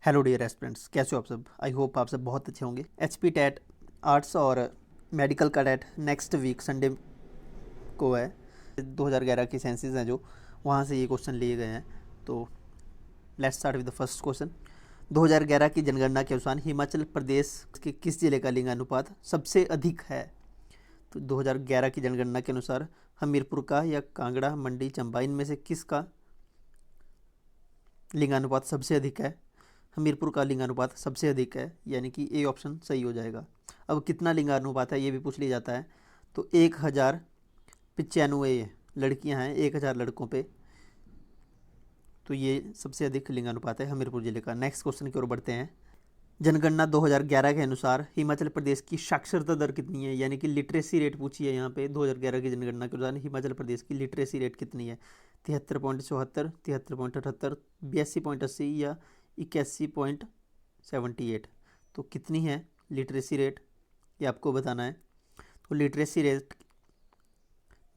Hello dear aspirants, कैसे हो आप सब। आई होप आप सब बहुत अच्छे होंगे। एचपी टेट आर्ट्स और मेडिकल का टेट नेक्स्ट वीक संडे को है। 2011 की सेंसिस हैं जो वहाँ से ये क्वेश्चन लिए गए हैं। तो let's start with the first question. 2011 की जनगणना के अनुसार हिमाचल प्रदेश के किस जिले का लिंगानुपात सबसे अधिक है। तो 2011 की जनगणना के अनुसार हमीरपुर का या कांगड़ा, मंडी, चंबा, इनमें से किसका लिंगानुपात सबसे अधिक है। हमीरपुर का लिंगानुपात सबसे अधिक है, यानी कि ए ऑप्शन सही हो जाएगा। अब कितना लिंगानुपात है ये भी पूछ लिया जाता है। तो 1095 लड़कियां हैं 1000 लड़कों पे, तो ये सबसे अधिक लिंगानुपात है हमीरपुर जिले का। नेक्स्ट क्वेश्चन की ओर बढ़ते हैं। जनगणना 2011 के अनुसार हिमाचल प्रदेश की साक्षरता दर कितनी है, यानी कि लिटरेसी रेट पूछी है यहाँ पे। 2011 की जनगणना के अनुसार हिमाचल प्रदेश की लिटरेसी रेट कितनी है। 73.74, 73.78, 82.80 या 81.78। तो कितनी है लिटरेसी रेट, ये आपको बताना है। तो लिटरेसी रेट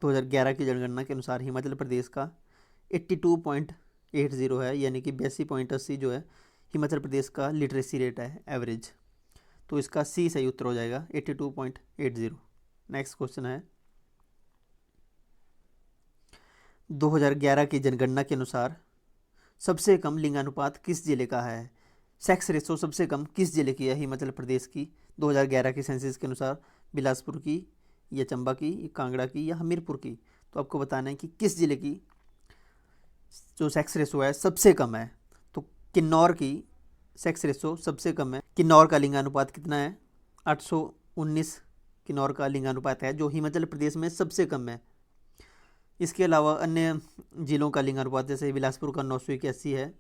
2011 की जनगणना के अनुसार हिमाचल प्रदेश का 82.80 है, यानी कि 82.80 जो है हिमाचल प्रदेश का लिटरेसी रेट है एवरेज। तो इसका सी सही उत्तर हो जाएगा 82.80। नेक्स्ट क्वेश्चन है 2011 की जनगणना के अनुसार सबसे कम लिंगानुपात किस जिले का है। सेक्स रेशो सबसे कम किस जिले की है हिमाचल प्रदेश की 2011 की सेंसस के अनुसार। बिलासपुर की या चंबा की या कांगड़ा की या हमीरपुर की। तो आपको बताना है कि किस जिले की जो सेक्स रेशो है सबसे कम है। तो किन्नौर की सेक्स रेशो सबसे कम है। किन्नौर का लिंगानुपात कितना है 819 किन्नौर का लिंगानुपात है, जो हिमाचल प्रदेश में सबसे कम है। इसके अलावा अन्य जिलों का लिंगानुपात जैसे बिलासपुर का 981 है,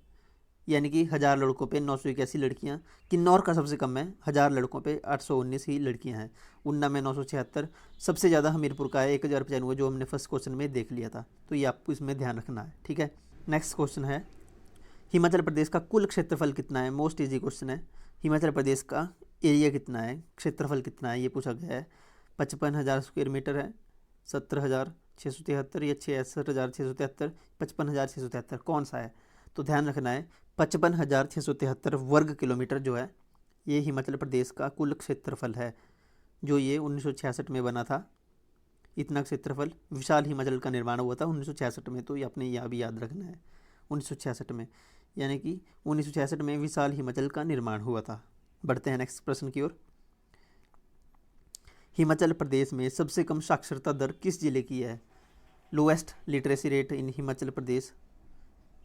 यानी कि 1000 लड़कों पे 981 लड़कियां। किन्नौर का सबसे कम है, 1000 लड़कों पे 819 ही लड़कियां हैं। उन्ना में 976। सबसे ज़्यादा हमीरपुर का है 1095, जो हमने फर्स्ट क्वेश्चन में देख लिया था। तो ये आपको इसमें ध्यान रखना है, ठीक है। नेक्स्ट क्वेश्चन है हिमाचल प्रदेश का कुल क्षेत्रफल कितना है। मोस्ट ईजी क्वेश्चन है। हिमाचल प्रदेश का एरिया कितना है, क्षेत्रफल कितना है, ये पूछा गया है। 55,000 स्क्वायर मीटर है, 70,673 या 66,673, 55,673 कौन सा है। तो ध्यान रखना है 55,673 वर्ग किलोमीटर जो है ये हिमाचल प्रदेश का कुल क्षेत्रफल है, जो ये 1966 में बना था। इतना क्षेत्रफल विशाल हिमाचल का निर्माण हुआ था 1966 में। तो ये आपने यहाँ भी याद रखना है 1966 में, यानी कि 1966 में विशाल हिमाचल का निर्माण हुआ था। बढ़ते हैं नेक्स्ट प्रश्न की ओर। हिमाचल प्रदेश में सबसे कम साक्षरता दर किस जिले की है। Lowest literacy rate in Himachal Pradesh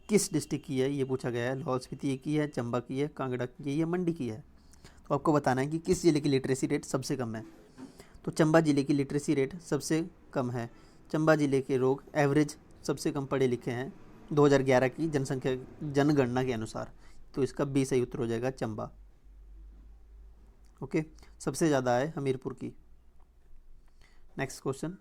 किस डिस्ट्रिक्ट की है, ये पूछा गया है। लाहौल स्पीति की है, चंबा की है, कांगड़ा की है या मंडी की है। तो आपको बताना है कि किस जिले की लिटरेसी रेट सबसे कम है। तो चंबा जिले की लिटरेसी रेट सबसे कम है। चंबा जिले के लोग एवरेज सबसे कम पढ़े लिखे हैं 2011 की जनगणना के अनुसार। तो इसका बी सही उत्तर हो जाएगा चंबा। ओके, सबसे ज़्यादा है हमीरपुर की। नेक्स्ट क्वेश्चन,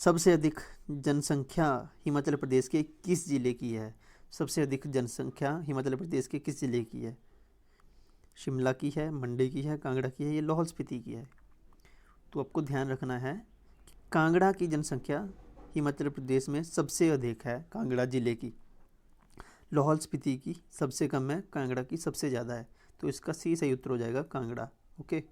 सबसे अधिक जनसंख्या हिमाचल प्रदेश के किस जिले की है। सबसे अधिक जनसंख्या हिमाचल प्रदेश के किस जिले की है। शिमला की है, मंडी की है, कांगड़ा की है या लाहौल स्पीति की है। तो आपको ध्यान रखना है कि कांगड़ा की जनसंख्या हिमाचल प्रदेश में सबसे अधिक है, कांगड़ा जिले की। लाहौल स्पीति की सबसे कम है, कांगड़ा की सबसे ज़्यादा है। तो इसका सी सही उत्तर हो जाएगा कांगड़ा। ओके,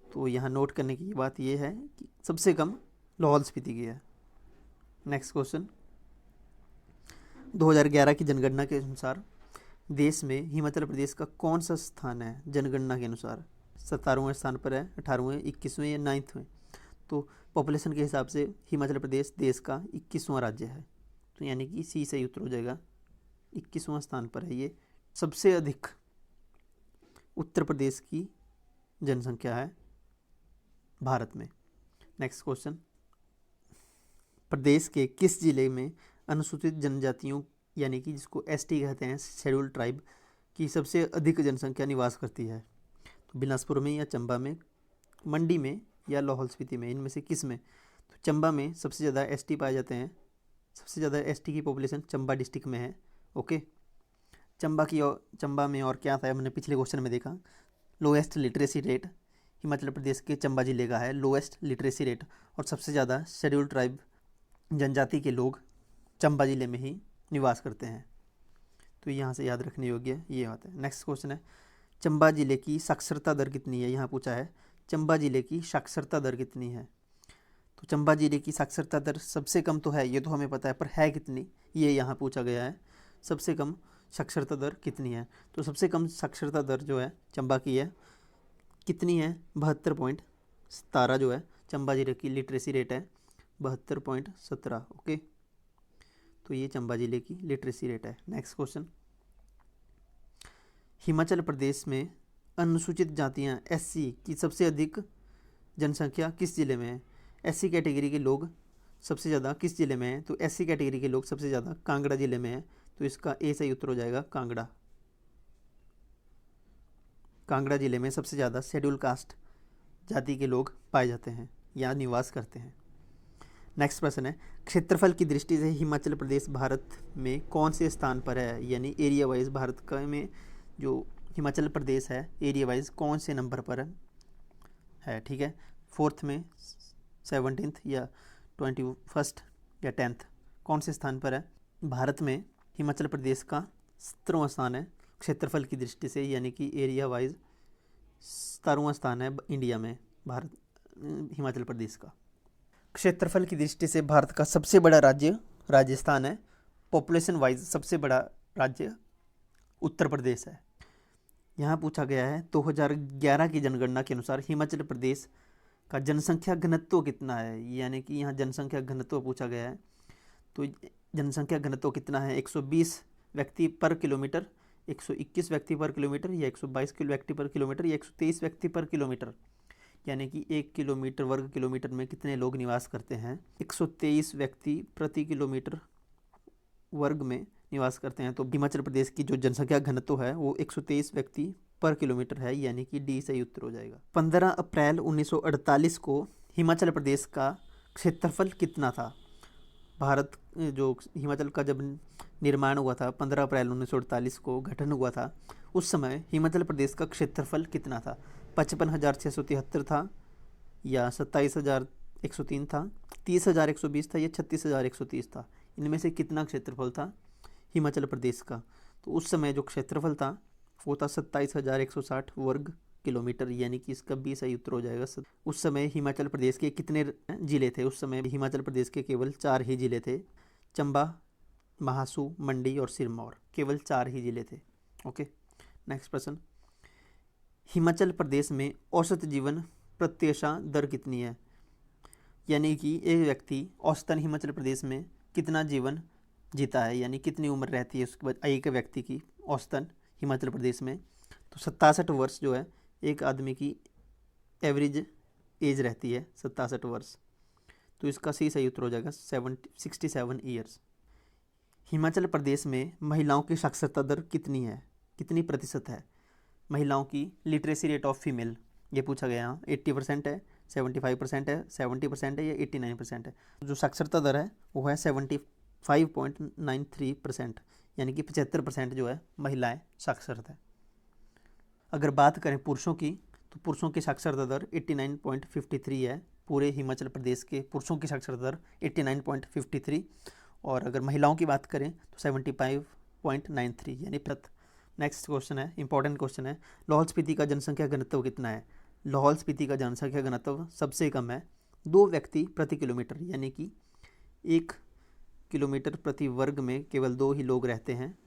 तो यहाँ नोट करने की बात यह है कि सबसे कम लाहौल स्पीति की है। नेक्स्ट क्वेश्चन, 2011 की जनगणना के अनुसार देश में हिमाचल प्रदेश का कौन सा स्थान है जनगणना के अनुसार। 17वें स्थान पर है, 18वें, 21वें या 9वें। तो पॉपुलेशन के हिसाब से हिमाचल प्रदेश देश का 21वां राज्य है। तो यानी कि सी सही उत्तर हो जाएगा, 21वां स्थान पर है ये। सबसे अधिक उत्तर प्रदेश की जनसंख्या है भारत में। नेक्स्ट क्वेश्चन, प्रदेश के किस जिले में अनुसूचित जनजातियों यानी कि जिसको एसटी कहते हैं, शेड्यूल ट्राइब की सबसे अधिक जनसंख्या निवास करती है। तो बिलासपुर में या चंबा में, मंडी में या लाहौल स्पीति में, इनमें से किस में। तो चंबा में सबसे ज़्यादा एसटी पाए जाते हैं। सबसे ज़्यादा एसटी की पॉपुलेशन चंबा डिस्ट्रिक्ट में है। ओके, चंबा में और क्या था हमने पिछले क्वेश्चन में देखा। Lowest literacy rate Himachal Pradesh के चंबा जिले का है, लोएस्ट लिटरेसी रेट। और सबसे ज़्यादा शेड्यूल ट्राइब जनजाति के लोग चंबा जिले में ही निवास करते हैं। तो यहाँ से याद रखने योग्य ये बात है। नेक्स्ट क्वेश्चन है, चंबा जिले की साक्षरता दर कितनी है। यहाँ पूछा है चंबा जिले की साक्षरता दर कितनी है। तो चंबा जिले की साक्षरता दर सबसे कम तो है, ये तो हमें पता है, पर है कितनी ये यहाँ पूछा गया है। सबसे कम साक्षरता दर कितनी है। तो सबसे कम साक्षरता दर जो है चंबा की है, कितनी है, 72.17 जो है चंबा जिले की लिटरेसी रेट है, 72.17। ओके, तो ये चंबा जिले की लिटरेसी रेट है। नेक्स्ट क्वेश्चन, हिमाचल प्रदेश में अनुसूचित जातियां एससी की सबसे अधिक जनसंख्या किस जिले में है। एससी कैटेगरी के लोग सबसे ज़्यादा किस जिले में है। तो एससी कैटेगरी के लोग सबसे ज़्यादा कांगड़ा जिले में है। तो इसका ए सही उत्तर हो जाएगा कांगड़ा। कांगड़ा जिले में सबसे ज़्यादा शेड्यूल कास्ट जाति के लोग पाए जाते हैं या निवास करते हैं। नेक्स्ट प्रश्न है, क्षेत्रफल की दृष्टि से हिमाचल प्रदेश भारत में कौन से स्थान पर है। यानी एरिया वाइज भारत का में जो हिमाचल प्रदेश है एरिया वाइज कौन से नंबर पर है। ठीक है, 4th में, 17th या 21st या 10th, कौन से स्थान पर है। भारत में हिमाचल प्रदेश का 17वां स्थान है क्षेत्रफल की दृष्टि से, यानी कि एरिया वाइज 17वां स्थान है इंडिया में भारत हिमाचल प्रदेश का। क्षेत्रफल की दृष्टि से भारत का सबसे बड़ा राज्य राजस्थान है। पॉपुलेशन वाइज सबसे बड़ा राज्य उत्तर प्रदेश है। यहाँ पूछा गया है 2011 की जनगणना के अनुसार हिमाचल प्रदेश का जनसंख्या घनत्व कितना है। यानी कि यहाँ जनसंख्या घनत्व पूछा गया है। तो जनसंख्या घनत्व कितना है, 120 व्यक्ति पर किलोमीटर, 121 व्यक्ति पर किलोमीटर, या 122 व्यक्ति पर किलोमीटर, या 123 व्यक्ति पर किलोमीटर। यानी कि 1 किलोमीटर वर्ग किलोमीटर में कितने लोग निवास करते हैं। 123 व्यक्ति प्रति किलोमीटर वर्ग में निवास करते हैं। तो हिमाचल प्रदेश की जो जनसंख्या घनत्व है वो 123 व्यक्ति पर किलोमीटर है, यानी कि डी सही उत्तर हो जाएगा। 15 अप्रैल 1948 को हिमाचल प्रदेश का क्षेत्रफल कितना था। भारत जो हिमाचल का जब निर्माण हुआ था 15 अप्रैल 1948 को गठन हुआ था, उस समय हिमाचल प्रदेश का क्षेत्रफल कितना था। 55,673 था, या 27,103 था, 30,120 था, या 36,130 था। इनमें से कितना क्षेत्रफल था हिमाचल प्रदेश का। तो उस समय जो क्षेत्रफल था वो था 27,160 वर्ग किलोमीटर, यानी कि इसका बी सही उत्तर हो जाएगा। उस समय हिमाचल प्रदेश के कितने जिले थे। उस समय हिमाचल प्रदेश के केवल 4 ही जिले थे, चंबा, महासू, मंडी और सिरमौर, केवल 4 ही जिले थे। ओके, नेक्स्ट प्रश्न, हिमाचल प्रदेश में औसत जीवन प्रत्याशा दर कितनी है। यानी कि एक व्यक्ति औसतन हिमाचल प्रदेश में कितना जीवन जीता है, यानी कितनी उम्र रहती है उसके बाद एक व्यक्ति की औसतन हिमाचल प्रदेश में। तो 67 वर्ष जो है एक आदमी की एवरेज एज रहती है, 67 वर्ष। तो इसका सही उत्तर हो जाएगा 67 ईयर्स। हिमाचल प्रदेश में महिलाओं की साक्षरता दर कितनी है, कितनी प्रतिशत है महिलाओं की लिटरेसी रेट ऑफ फीमेल। ये पूछा गया यहाँ 80% है, 75% है, 70% है, या 89% है। जो साक्षरता दर है वो है 75.93%, यानी कि 75% जो है महिलाएं साक्षर है। अगर बात करें पुरुषों की, तो पुरुषों की साक्षरता दर 89.53 है। पूरे हिमाचल प्रदेश के पुरुषों की साक्षरता दर 89.53, और अगर महिलाओं की बात करें तो 75.93, यानी प्रति। नेक्स्ट क्वेश्चन है, इंपॉर्टेंट क्वेश्चन है, लाहौल स्पीति का जनसंख्या घनत्व कितना है। लाहौल स्पीति का जनसंख्या घनत्व सबसे कम है, 2 व्यक्ति प्रति किलोमीटर, यानी कि 1 किलोमीटर प्रति वर्ग में केवल 2 ही लोग रहते हैं।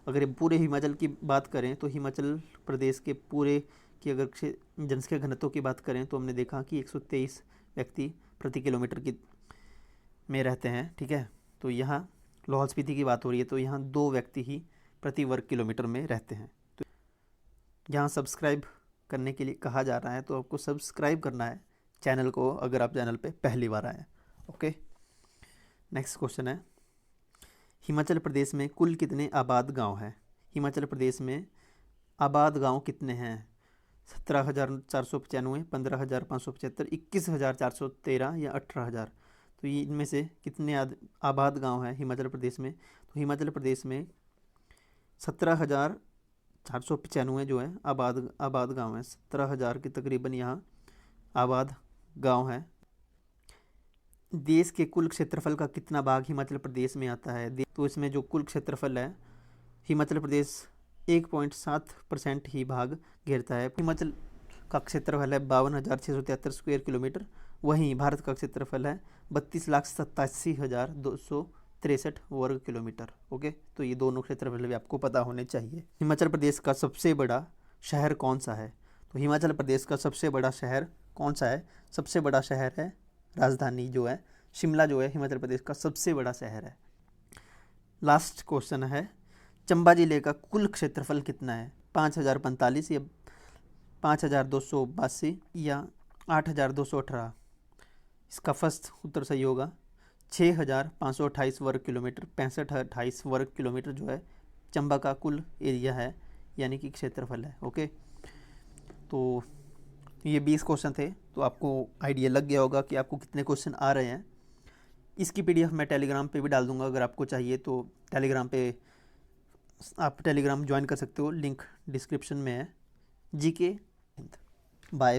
अगर पूरे हिमाचल की बात करें तो हिमाचल प्रदेश के पूरे की अगर जनसंख्या घनत्व की बात करें तो हमने देखा कि 123 व्यक्ति प्रति किलोमीटर की में रहते हैं। ठीक है, तो यहाँ लाहौल स्पीति की बात हो रही है, तो यहाँ 2 व्यक्ति ही प्रति वर्ग किलोमीटर में रहते हैं। तो यहाँ सब्सक्राइब करने के लिए कहा जा रहा है, तो आपको सब्सक्राइब करना है चैनल को अगर आप चैनल पे पहली बार आए हैं। ओके, नेक्स्ट क्वेश्चन है, हिमाचल प्रदेश में कुल कितने आबाद गांव हैं। हिमाचल प्रदेश में आबाद गांव कितने हैं। 17,495, 15,575, 21,413 या 18,000। तो ये इनमें से कितने आबाद गांव हैं हिमाचल प्रदेश में। तो हिमाचल प्रदेश में 17,495 जो है आबाद गांव है। 17,000 के तकरीबन यहाँ आबाद गांव है। देश के कुल क्षेत्रफल का कितना भाग हिमाचल प्रदेश में आता है। तो इसमें जो कुल क्षेत्रफल है हिमाचल प्रदेश 1.7% ही भाग घेरता है। हिमाचल का क्षेत्रफल है 52,673 स्क्वायर किलोमीटर। वहीं भारत का क्षेत्रफल है 32,87,263 वर्ग किलोमीटर। ओके, तो ये दोनों क्षेत्रफल भी आपको पता होने चाहिए। हिमाचल प्रदेश का सबसे बड़ा शहर कौन सा है? तो हिमाचल प्रदेश का सबसे बड़ा शहर कौन सा है? सबसे बड़ा शहर है राजधानी जो है शिमला, जो है हिमाचल प्रदेश का सबसे बड़ा शहर है। लास्ट क्वेश्चन है, चंबा जिले का कुल क्षेत्रफल कितना है? 5,045 या 5,282 या 8,218? इसका फर्स्ट उत्तर सही होगा 6,528 वर्ग किलोमीटर। 6528 वर्ग किलोमीटर जो है चंबा का कुल एरिया है, यानी कि क्षेत्रफल है। ओके, तो ये 20 क्वेश्चन थे, तो आपको आइडिया लग गया होगा कि आपको कितने क्वेश्चन आ रहे हैं। इसकी पीडीएफ मैं टेलीग्राम पे भी डाल दूंगा, अगर आपको चाहिए तो टेलीग्राम पे आप टेलीग्राम ज्वाइन कर सकते हो, लिंक डिस्क्रिप्शन में है। GK by.